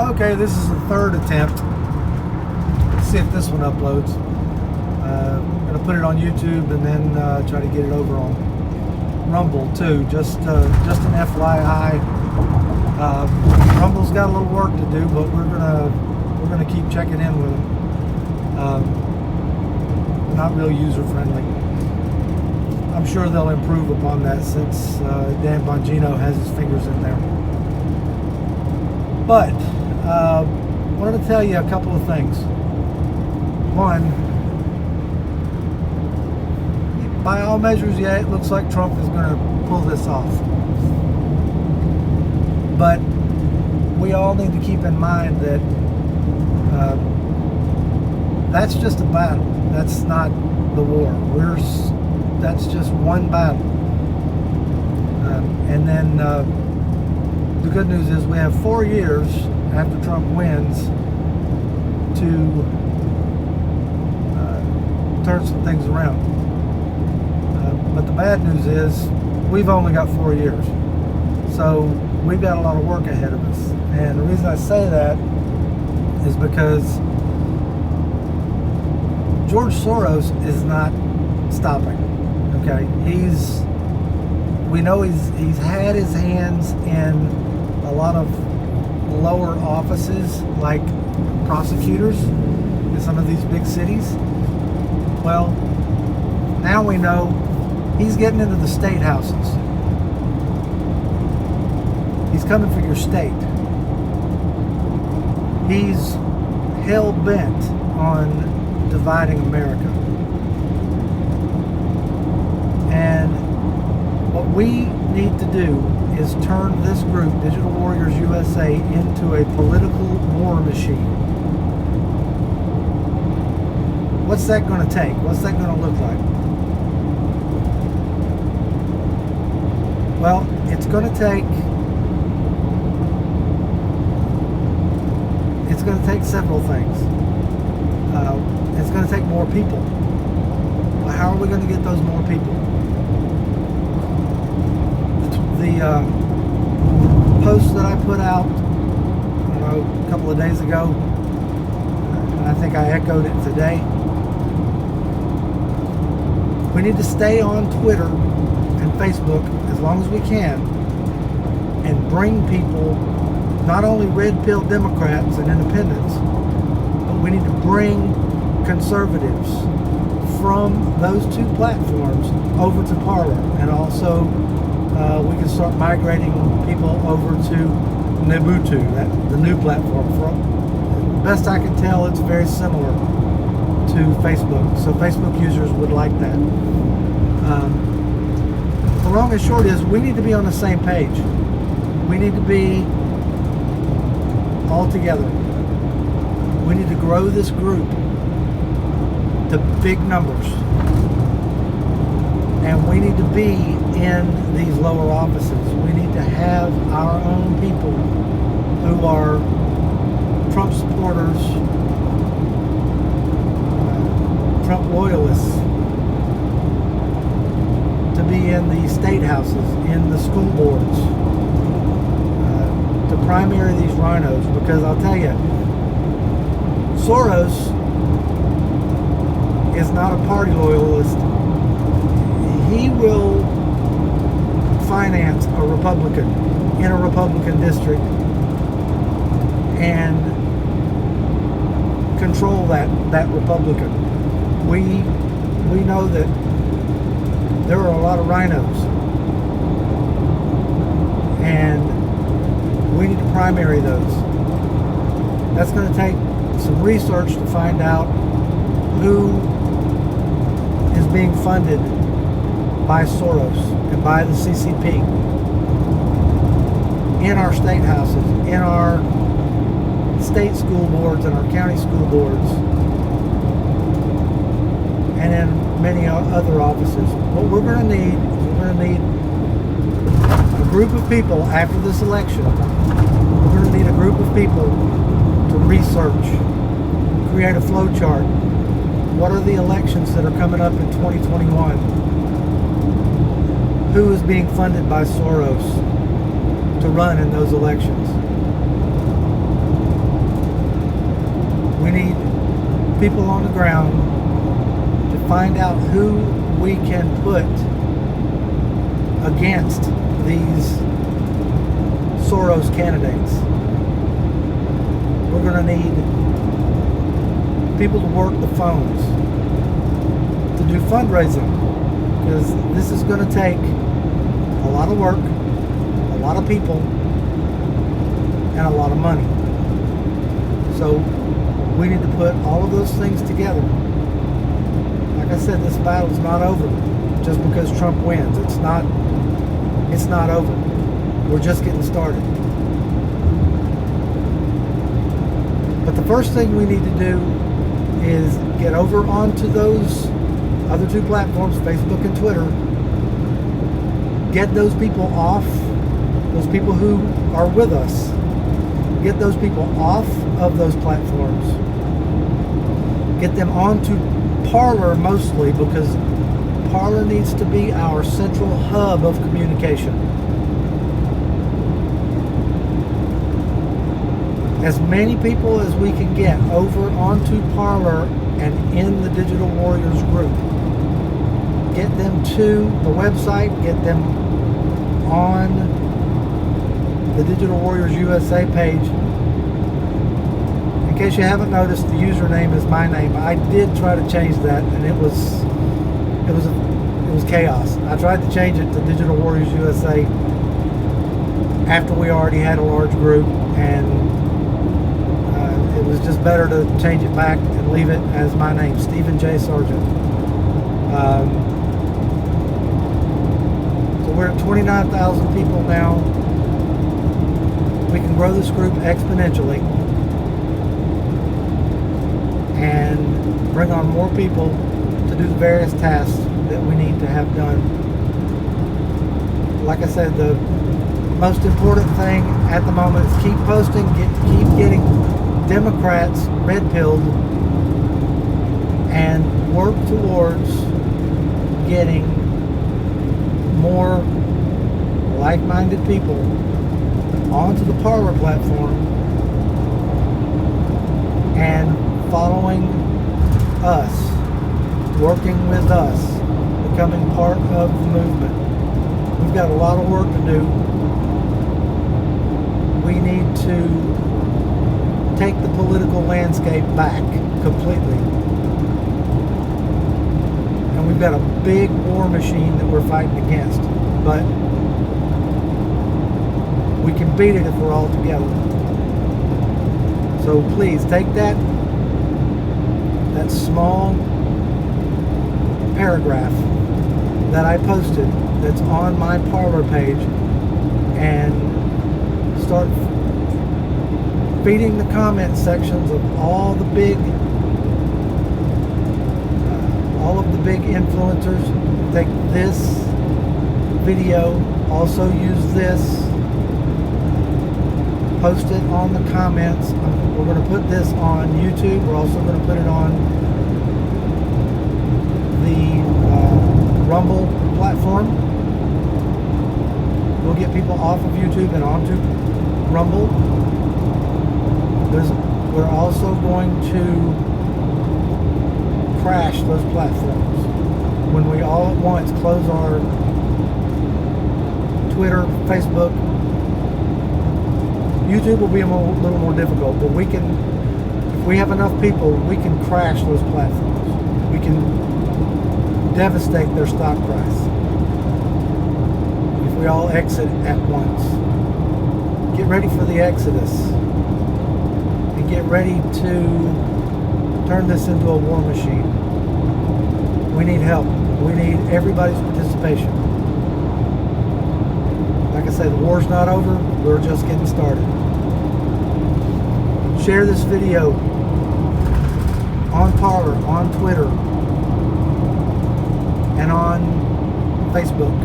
Okay, this is the third attempt. Let's see if this one uploads. I'm going to put it on YouTube and then try to get it over on Rumble too. Just an FYI. Rumble's got a little work to do, but we're gonna keep checking in with them. Not real user friendly. I'm sure they'll improve upon that since Dan Bongino has his fingers in there. But wanted to tell you a couple of things. One, by all measures, yeah, it looks like Trump is going to pull this off. But we all need to keep in mind that that's just a battle. That's not the war. That's just one battle. And then the good news is we have 4 years after Trump wins to turn some things around. But the bad news is we've only got 4 years. So we've got a lot of work ahead of us. And the reason I say that is because George Soros is not stopping. Okay, we know he's had his hands in a lot of lower offices like prosecutors in some of these big cities. Well, now we know he's getting into the state houses. He's coming for your state. He's hell-bent on dividing America. And what we need to do is turn this group, Digital Warriors USA, into a political war machine. What's that going to take? What's that going to look like? Well, it's going to take several things. It's going to take more people. Well, how are we going to get those more people? The post that I put out, a couple of days ago, and I think I echoed it today. We need to stay on Twitter and Facebook as long as we can and bring people, not only red pill Democrats and independents, but we need to bring conservatives from those two platforms over to Parler, and also we can start migrating people over to Nebutu, the new platform. From best I can tell, it's very similar to Facebook, so Facebook users would like that. The long and short is we need to be on the same page. We need to be all together. We need to grow this group to big numbers. And we need to be in these lower offices. We need to have our own people who are Trump supporters, Trump loyalists, to be in the state houses, in the school boards, to primary these rhinos. Because I'll tell you, Soros is not a party loyalist. He will finance a Republican in a Republican district and control that Republican. We know that there are a lot of rhinos, and we need to primary those. That's going to take some research to find out who is being funded by Soros and by the CCP in our state houses, in our state school boards, and our county school boards, and in many other offices. What we're going to need is a group of people after this election. We're going to need a group of people to research, create a flow chart. What are the elections that are coming up in 2021? Who is being funded by Soros to run in those elections? We need people on the ground to find out who we can put against these Soros candidates. We're going to need people to work the phones, to do fundraising, because this is going to take a lot of work, a lot of people, and a lot of money. So we need to put all of those things together. Like I said, this battle's not over just because Trump wins. It's not over. We're just getting started. But the first thing we need to do is get over onto those other two platforms, Facebook and Twitter. Get those people off, those people who are with us. Get those people off of those platforms. Get them onto Parler mostly, because Parler needs to be our central hub of communication. As many people as we can get over onto Parler and in the Digital Warriors group. Get them to the website, get them on the Digital Warriors USA page. In case you haven't noticed, the username is my name. I did try to change that, and it was chaos. I tried to change it to Digital Warriors USA after we already had a large group, and it was just better to change it back and leave it as my name, Stephen J. Sargent. So we're at 29,000 people now. We can grow this group exponentially and bring on more people to do the various tasks that we need to have done. Like I said, the most important thing at the moment is keep posting, keep getting Democrats red-pilled, and work towards getting more like-minded people onto the Parler platform and following us, working with us, becoming part of the movement. We've got a lot of work to do. We need to take the political landscape back completely. And we've got a big war machine that we're fighting against. But we can beat it if we're all together. So please take that small paragraph that I posted that's on my Parler page and start feeding the comment sections of all of the big influencers. Take this video, also use this, post it on the comments. We're going to put this on YouTube. We're also going to put it on the Rumble platform. We'll get people off of YouTube and onto Rumble. We're also going to crash those platforms when we all at once close our Twitter, Facebook. YouTube will be a little more difficult, but we can, if we have enough people, we can crash those platforms. We can devastate their stock price if we all exit at once. Get ready for the exodus. Get ready to turn this into a war machine. We need help. We need everybody's participation. Like I said, the war's not over. We're just getting started. Share this video on Parler, on Twitter, and on Facebook.